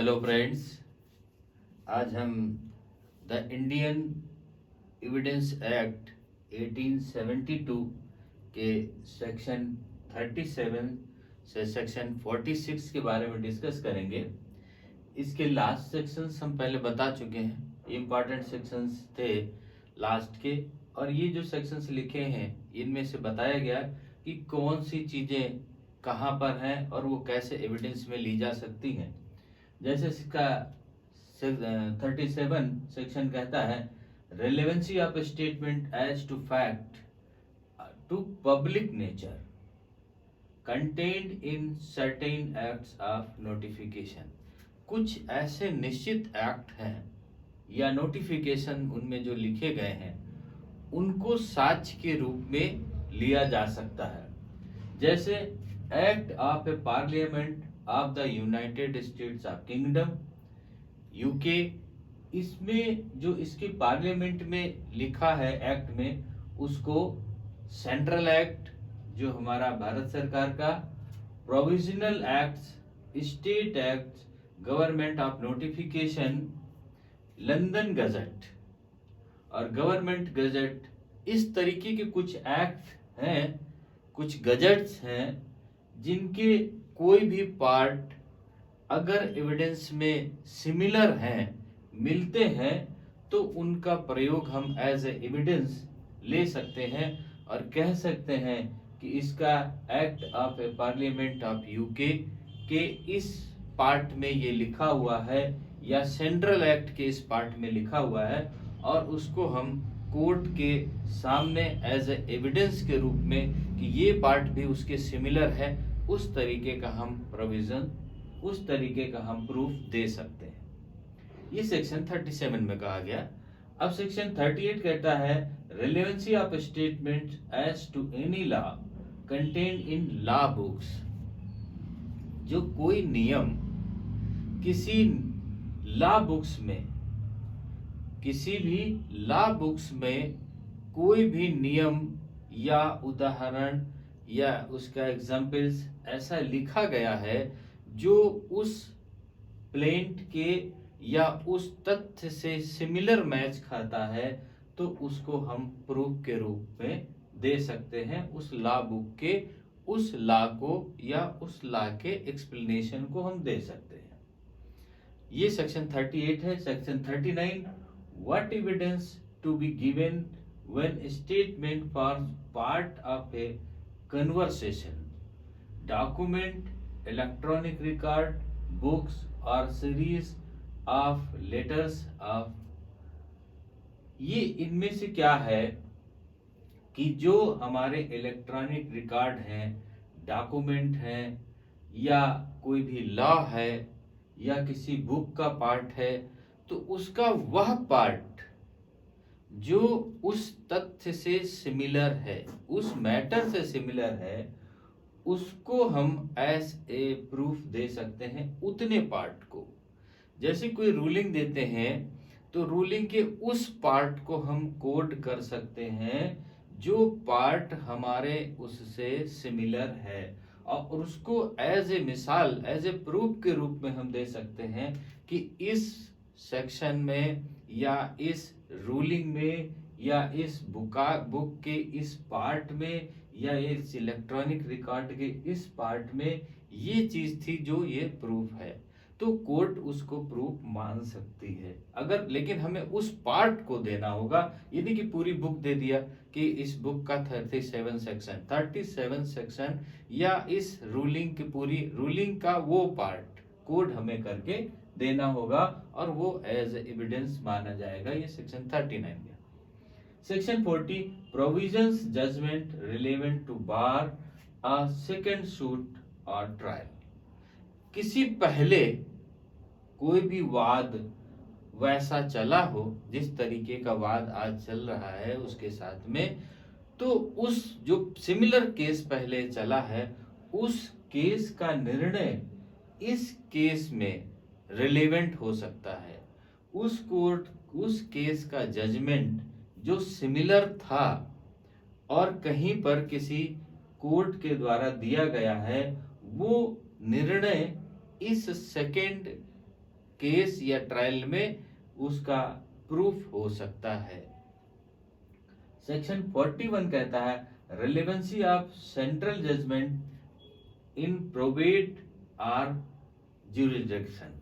Hello friends. आज हम the Indian evidence act 1872 के सेक्शन 37 से सेक्शन 46 के बारे में डिस्कस करेंगे। इसके लास्ट सेक्शंस हम पहले बता चुके हैं, इम्पॉर्टेंट सेक्शंस थे लास्ट के। और ये जो सेक्शंस लिखे हैं इनमें से बताया गया कि कौन सी चीज़ें कहाँ पर हैं और वो कैसे एविडेंस में ली जा सकती हैं। जैसे इसका 37 सेक्शन कहता है relevancy of statement as to fact to public nature contained in certain acts of notification. कुछ ऐसे निश्चित एक्ट हैं या नोटिफिकेशन उनमें जो लिखे गए हैं उनको साक्ष्य के रूप में लिया जा सकता है। जैसे act of A parliament of the United states of kingdom UK, इसमें जो इसके पार्लियामेंट में लिखा है एक्ट में उसको सेंट्रल एक्ट जो हमारा भारत सरकार का, provisional acts, state acts, government of notification, London gazette और गवर्नमेंट गजट, इस तरीके के कुछ एक्ट हैं, कुछ गजट्स हैं जिनके कोई भी पार्ट अगर एविडेंस में सिमिलर हैं, मिलते हैं, तो उनका प्रयोग हम एज ए एविडेंस ले सकते हैं और कह सकते हैं कि इसका act of A parliament of UK के इस पार्ट में ये लिखा हुआ है या सेंट्रल एक्ट के इस पार्ट में लिखा हुआ है, और उसको हम कोर्ट के सामने एज ए एविडेंस के रूप में कि ये पार्ट भी उसके सिमिलर है, उस तरीके का हम प्रोविजन, उस तरीके का हम प्रूफ दे सकते हैं। ये सेक्शन 37 में कहा गया। अब सेक्शन 38 कहता है relevancy of statement as to any law contained in law books. जो कोई नियम किसी लॉ बुक्स में, किसी भी लॉ बुक्स में कोई भी नियम या उदाहरण या उसका एग्जाम्पल्स ऐसा लिखा गया है जो उस प्लेंट के या उस तथ्य से सिमिलर मैच खाता है, तो उसको हम प्रूफ के रूप में दे सकते हैं। उस लॉ बुक के उस लॉ को या उस लॉ के एक्सप्लेनेशन को हम दे सकते हैं। ये सेक्शन 38 है। Section 39, what evidence to be given when statement forms part of a conversation, document, electronic record, books और सीरीज ऑफ लेटर्स ऑफ। ये इनमें से क्या है कि जो हमारे इलेक्ट्रॉनिक रिकॉर्ड हैं, डॉक्यूमेंट हैं, या कोई भी लॉ है या किसी बुक का पार्ट है, तो उसका वह पार्ट जो उस तथ्य से सिमिलर है, उस मैटर से सिमिलर है, उसको हम एज ए प्रूफ दे सकते हैं उतने पार्ट को। जैसे कोई रूलिंग देते हैं तो रूलिंग के उस पार्ट को हम कोड कर सकते हैं जो पार्ट हमारे उससे सिमिलर है, और उसको एज ए मिसाल, एज ए प्रूफ के रूप में हम दे सकते हैं कि इस सेक्शन में या इस रूलिंग में या इस बुक के इस पार्ट में या इस इलेक्ट्रॉनिक रिकॉर्ड के इस पार्ट में ये चीज थी जो ये प्रूफ है, तो कोर्ट उसको प्रूफ मान सकती है। अगर लेकिन हमें उस पार्ट को देना होगा, यदि कि पूरी बुक दे दिया कि इस बुक का 37 सेक्शन या इस रूलिंग की पूरी रूलिंग का वो पार्ट कोड हमें करके देना होगा और वो एज एविडेंस माना जाएगा। ये सेक्शन 39 में। Section 40, provisions judgment relevant to bar a second suit और ट्रायल। किसी पहले कोई भी वाद वैसा चला हो जिस तरीके का वाद आज चल रहा है उसके साथ में, तो उस जो सिमिलर केस पहले चला है उस केस का निर्णय इस केस में रिलेवेंट हो सकता है। उस कोर्ट उस केस का जजमेंट जो सिमिलर था और कहीं पर किसी कोर्ट के द्वारा दिया गया है, वो निर्णय इस सेकेंड केस या ट्रायल में उसका प्रूफ हो सकता है। सेक्शन 41 कहता है relevancy of central judgment in probate और ज्यूरिसडिक्शन।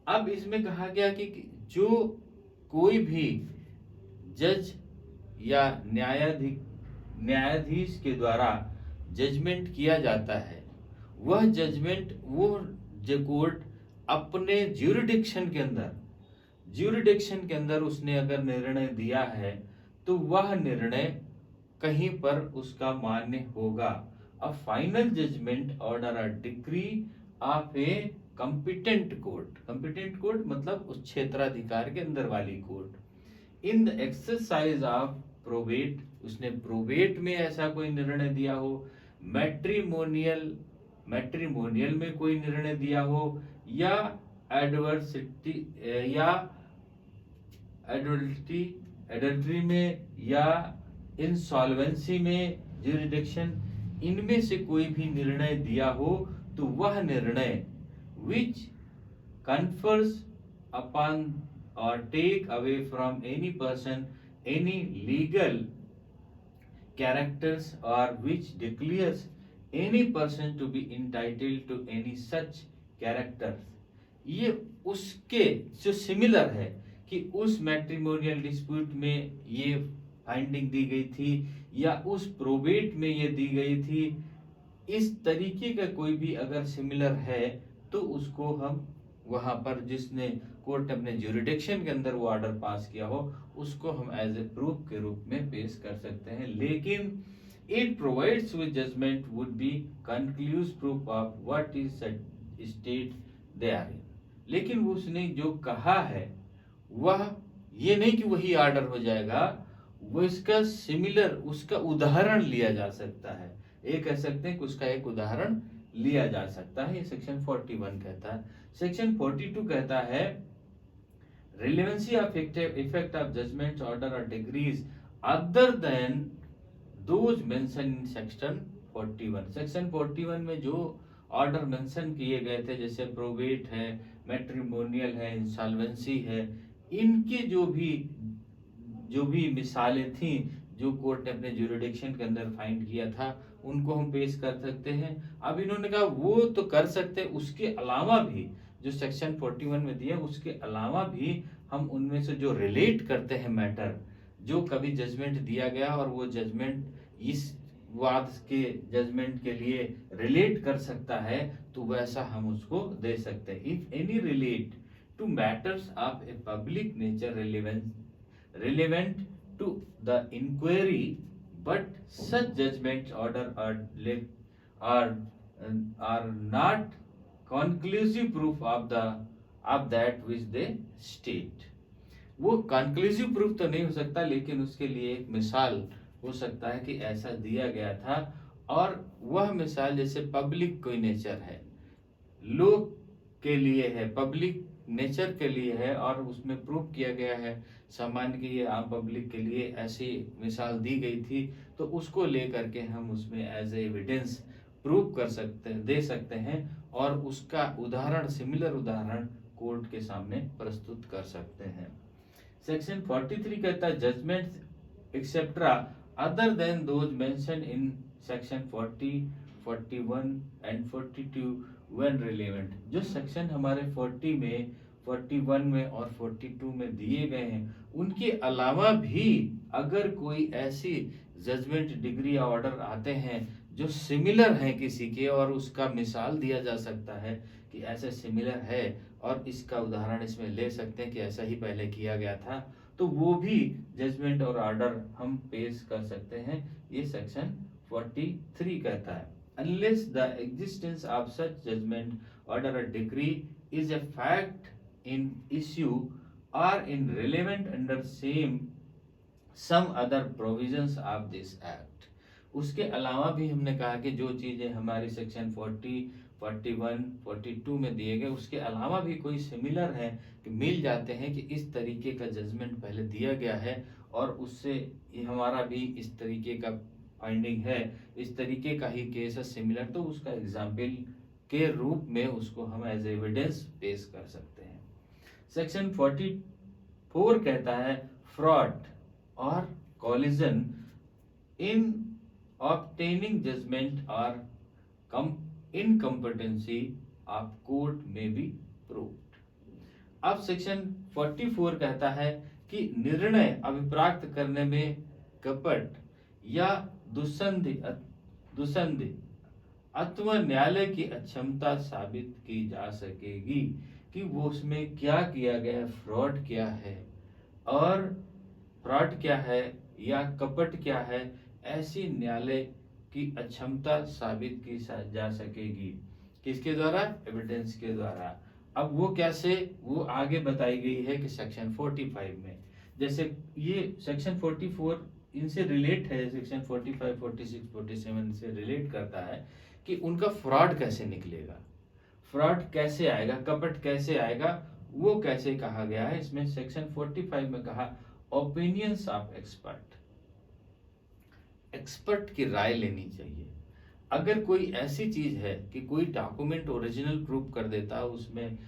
अब इसमें कहा गया कि जो कोई भी जज या न्यायाधीश के द्वारा जजमेंट किया जाता है, वह जजमेंट वो कोर्ट अपने ज्यूरिडिक्शन के अंदर उसने अगर निर्णय दिया है तो वह निर्णय कहीं पर उसका मान्य होगा। A final judgment order a decree of a competent court मतलब उस क्षेत्राधिकार के अंदर वाली court in the exercise of probate, उसने प्रोबेट में ऐसा कोई निर्णय दिया हो, मैट्रिमोनियल में कोई निर्णय दिया हो, या एडल्ट्री में या इंसॉल्वेंसी में ज्यूरिडिक्शन, इनमें से कोई भी निर्णय दिया हो तो वह निर्णय which confers upon or take away from any person any legal characters or which declares any person to be entitled to any such characters, ये उसके जो सिमिलर है कि उस मैट्रिमोनियल डिस्प्यूट में ये फाइंडिंग दी गई थी या उस प्रोबेट में ये दी गई थी, इस तरीके का कोई भी अगर सिमिलर है तो उसको हम वहां पर जिसने कोर्ट अपने ज्यूरिडिक्शन के अंदर वो ऑर्डर पास किया हो उसको हम एज ए प्रूफ के रूप में पेश कर सकते हैं। लेकिन it provides with judgment would be conclusive proof of what is state they are in. लेकिन उसने जो कहा है वह ये नहीं कि वही ऑर्डर हो जाएगा, वो इसका सिमिलर उसका उदाहरण लिया जा सकता है। ये कह सकते हैं कि उसका एक उदाहरण लिया जा सकता है, ये सेक्शन 41 कहता है। सेक्शन 42 कहता है relevancy of effect of judgments order और decrees other than those mention in section 41। Section 41 में जो ऑर्डर मेंशन किए गए थे जैसे प्रोबेट है, मैट्रिमोनियल है, इंसॉल्वेंसी है, इनके जो भी मिसालें थी जो कोर्ट ने अपने ज्यूरिडिक्शन के अंदर फाइंड किया था उनको हम पेश कर सकते हैं। अब इन्होंने कहा वो तो कर सकते हैं, उसके अलावा भी जो सेक्शन 41 में दिया उसके अलावा भी हम उनमें से जो रिलेट करते हैं मैटर, जो कभी जजमेंट दिया गया और वो जजमेंट इस वाद के जजमेंट के लिए रिलेट कर सकता है तो वैसा हम उसको दे सकते हैं। If any relate to matters of a public nature relevant to the inquiry, but such judgments order are not conclusive proof of that which they state। वो conclusive proof तो नहीं हो सकता लेकिन उसके लिए एक मिसाल हो सकता है कि ऐसा दिया गया था, और वह मिसाल जैसे पब्लिक कोई नेचर है, लोग के लिए है, पब्लिक नेचर के लिए है और उसमें प्रूफ किया गया है सामान्य के लिए आम पब्लिक के लिए ऐसी मिसाल दी गई थी, तो उसको लेकर के हम उसमें एज ए एविडेंस प्रूफ कर सकते हैं, दे सकते हैं और उसका उदाहरण सिमिलर उदाहरण कोर्ट के सामने प्रस्तुत कर सकते हैं। सेक्शन 43 कहता है judgments etcetera other than those mention in section 40, 41 and 42 when relevant. जो सेक्शन हमारे 40 में, 41 में और 42 में दिए गए हैं उनके अलावा भी अगर कोई ऐसी जजमेंट डिग्री या ऑर्डर आते हैं जो सिमिलर हैं किसी के और उसका मिसाल दिया जा सकता है कि ऐसे सिमिलर है और इसका उदाहरण इसमें ले सकते हैं कि ऐसा ही पहले किया गया था, तो वो भी जजमेंट और ऑर्डर हम पेश कर सकते हैं, ये सेक्शन 43 कहता है। Unless the existence of such judgment, order or decree is a fact in issue or in relevant under some other provisions of this act। उसके अलावा भी हमने कहा कि जो चीजें हमारी सेक्शन 40, 41, 42 में दिए गए उसके अलावा भी कोई सिमिलर है कि मिल जाते हैं कि इस तरीके का जजमेंट पहले दिया गया है और उससे हमारा भी इस तरीके का फाइंडिंग है, इस तरीके का ही केस है सिमिलर, तो उसका एग्जाम्पल के रूप में उसको हम एज एविडेंस पेश कर सकते हैं। सेक्शन 44 कहता है फ्रॉड और कॉलिजन इन ऑब्टेनिंग जजमेंट और इनकम्पिटेंसी ऑफ कोर्ट में बी प्रूव्ड। अब सेक्शन 44 कहता है कि निर्णय अभिप्राप्त करने में कपट या दुसंधि अथवा न्यायालय की अक्षमता साबित की जा सकेगी कि वो उसमें क्या किया गया, फ्रॉड क्या है और फ्रॉड क्या है या कपट क्या है, ऐसी न्यायालय की अक्षमता साबित की जा सकेगी। किसके द्वारा? एविडेंस के द्वारा। अब वो कैसे, वो आगे बताई गई है कि सेक्शन 45 में। जैसे ये सेक्शन 44 इनसे रिलेट है, सेक्शन 45, 46, 47 से रिलेट करता है कि उनका फ्रॉड कैसे निकलेगा, फ्रॉड कैसे आएगा, कपट कैसे आएगा, वो कैसे कहा गया है। इसमें सेक्शन 45 में कहा ओपिनियंस ऑफ एक्सपर्ट, एक्सपर्ट की राय लेनी चाहिए। अगर कोई ऐसी चीज है कि कोई डॉक्यूमेंट ओरिजिनल प्रूफ कर देता, उसमें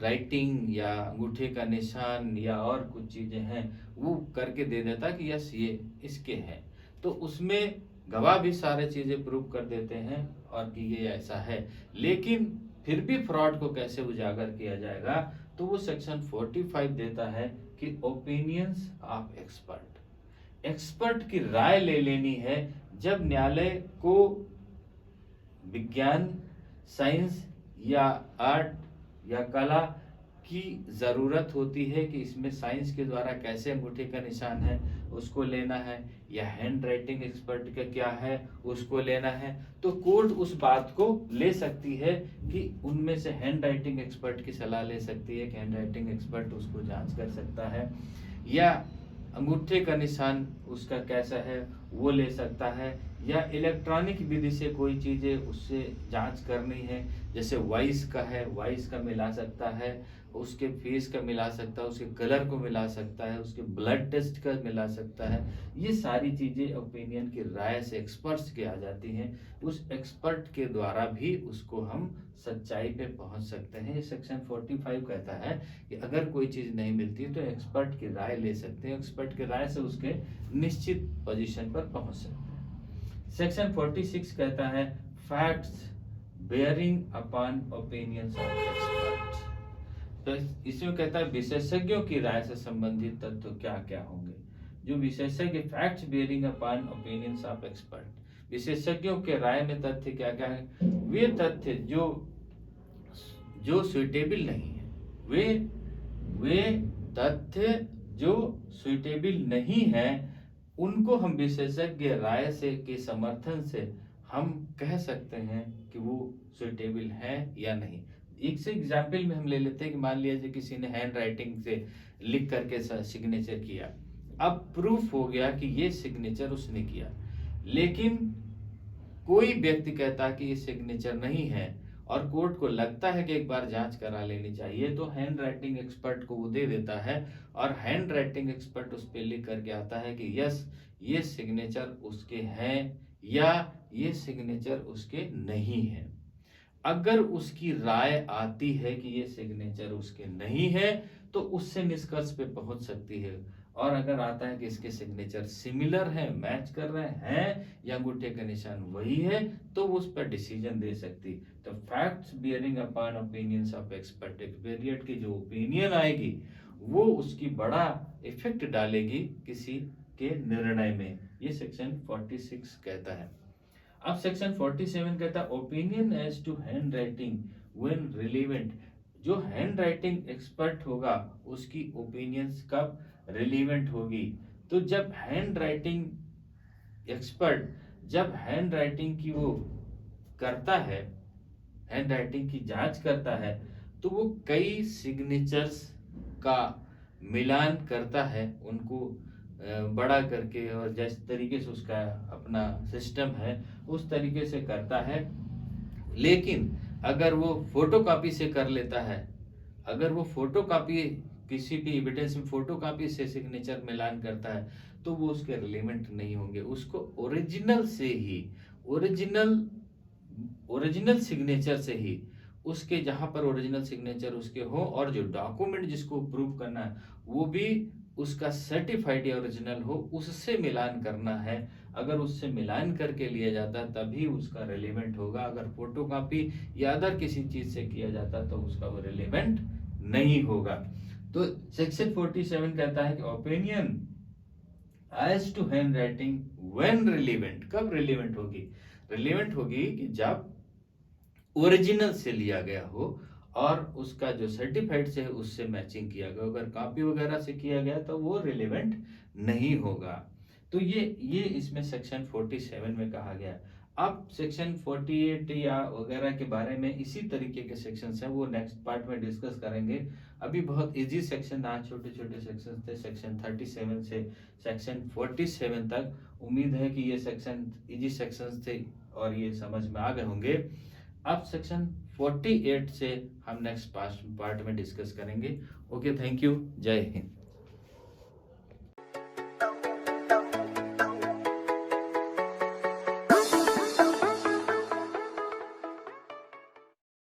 राइटिंग या अंगूठे का निशान या और कुछ चीजें हैं वो करके दे देता कि यस ये इसके हैं, तो उसमें गवाह भी सारे चीजें प्रूव कर देते हैं और कि ये ऐसा है, लेकिन फिर भी फ्रॉड को कैसे उजागर किया जाएगा, तो वो सेक्शन 45 देता है कि ओपिनियंस ऑफ एक्सपर्ट, एक्सपर्ट की राय ले लेनी है जब न्यायालय को विज्ञान, साइंस या आर्ट या कला की जरूरत होती है कि इसमें साइंस के द्वारा कैसे अंगूठे का निशान है उसको लेना है, या हैंड राइटिंग एक्सपर्ट का क्या है उसको लेना है, तो कोर्ट उस बात को ले सकती है कि उनमें से हैंड राइटिंग एक्सपर्ट की सलाह ले सकती है कि हैंड राइटिंग एक्सपर्ट उसको जांच कर सकता है, या अंगूठे का निशान उसका कैसा है वो ले सकता है, या इलेक्ट्रॉनिक विधि से कोई चीजें उससे जांच करनी है, जैसे वॉइस का है, वॉइस का मिला सकता है, उसके फेस का मिला सकता है, उसके कलर को मिला सकता है, उसके ब्लड टेस्ट का मिला सकता है। ये सारी चीजें ओपिनियन की राय से एक्सपर्ट्स के आ जाती हैं, उस एक्सपर्ट के द्वारा भी उसको हम सच्चाई पे पहुंच सकते हैं। ये सेक्शन 45 कहता है कि अगर कोई चीज नहीं मिलती तो एक्सपर्ट की राय ले सकते हैं, एक्सपर्ट की राय से उसके निश्चित पोजीशन पर पहुंच सकते हैं। सेक्शन 46 कहता है facts bearing upon opinions of experts, तो इसमें कहता है विशेषज्ञों की राय से संबंधित तत्व क्या क्या होंगे। जो विशेषज्ञ, facts bearing upon opinions of expert, विशेषज्ञों के राय में तथ्य क्या क्या है, वे तथ्य जो सुइटेबल नहीं है, वे तथ्य जो सुइटेबल नहीं है उनको हम विशेषज्ञ राय से के समर्थन से हम कह सकते हैं कि वो सुइटेबल है या नहीं। एक से एग्जाम्पल में हम ले लेते हैं कि मान लीजिए किसी ने हैंड राइटिंग से लिख करके सिग्नेचर किया, अब प्रूफ हो गया कि ये सिग्नेचर उसने किया, लेकिन कोई व्यक्ति कहता कि ये सिग्नेचर नहीं है और कोर्ट को लगता है कि एक बार जांच करा लेनी चाहिए, तो हैंड राइटिंग एक्सपर्ट को वो दे देता है और हैंड राइटिंग एक्सपर्ट उस पर लिख करके आता है कि यस ये सिग्नेचर उसके हैं या ये सिग्नेचर उसके नहीं है। अगर उसकी राय आती है कि ये सिग्नेचर उसके नहीं है तो उससे निष्कर्ष पे पहुंच सकती है, और अगर आता है कि इसके सिग्नेचर सिमिलर है, मैच कर रहे हैं या अंगूठे का निशान वही है, तो वो उस पर डिसीजन दे सकती। तो facts bearing upon opinions of expert, एक्सपेरियंट की जो ओपिनियन आएगी वो उसकी बड़ा इफेक्ट डालेगी किसी के निर्णय में, ये सेक्शन 46 कहता है। अब सेक्शन 47 कहता है opinion as to handwriting when relevant, जो हैंड राइटिंग एक्सपर्ट होगा उसकी ओपिनियंस कब रिलेवेंट होगी, तो जब हैंड राइटिंग एक्सपर्ट जब हैंड राइटिंग की वो करता है, हैंड राइटिंग की जांच करता है, तो वो कई सिग्नेचर्स का मिलान करता है, उनको बड़ा करके, और जिस तरीके से उसका अपना सिस्टम है उस तरीके से करता है। लेकिन अगर वो फोटोकॉपी से कर लेता है, अगर वो फोटोकॉपी किसी भी एविडेंस में फोटोकॉपी से सिग्नेचर मिलान करता है तो वो उसके रिलेवेंट नहीं होंगे, उसको ओरिजिनल से ही ओरिजिनल सिग्नेचर से ही उसके जहाँ पर ओरिजिनल सिग्नेचर उसके हो और जो डॉक्यूमेंट जिसको प्रूव करना है वो भी उसका सर्टिफाइड या ओरिजिनल हो, उससे मिलान करना है। अगर उससे मिलान करके लिया जाता है तभी उसका रिलेवेंट होगा। अगर फोटोकॉपी या अदर किसी चीज से किया जाता है तो उसका वो रिलेवेंट नहीं होगा। तो सेक्शन 47 कहता है कि opinion as to handwriting when relevant, कब रिलेवेंट होगी? रिलेवेंट होगी कि जब ओरिजिनल से लिया गया हो और उसका जो सर्टिफाइड से है उससे मैचिंग किया गया। अगर कॉपी वगैरह से किया गया तो वो रिलेवेंट नहीं होगा। तो ये इसमें सेक्शन 47 में कहा गया। अब सेक्शन 48 या वगैरह के बारे में इसी तरीके के सेक्शंस हैं, वो नेक्स्ट पार्ट में डिस्कस करेंगे। अभी बहुत इजी सेक्शन, आज छोटे छोटे सेक्शन थे सेक्शन 37 से सेक्शन 47 तक। उम्मीद है कि ये सेक्शन इजी सेक्शंस थे और ये समझ में आ गए होंगे। अब सेक्शन 48 से हम नेक्स्ट पार्ट में डिस्कस करेंगे। ओके, थैंक यू, जय हिंद।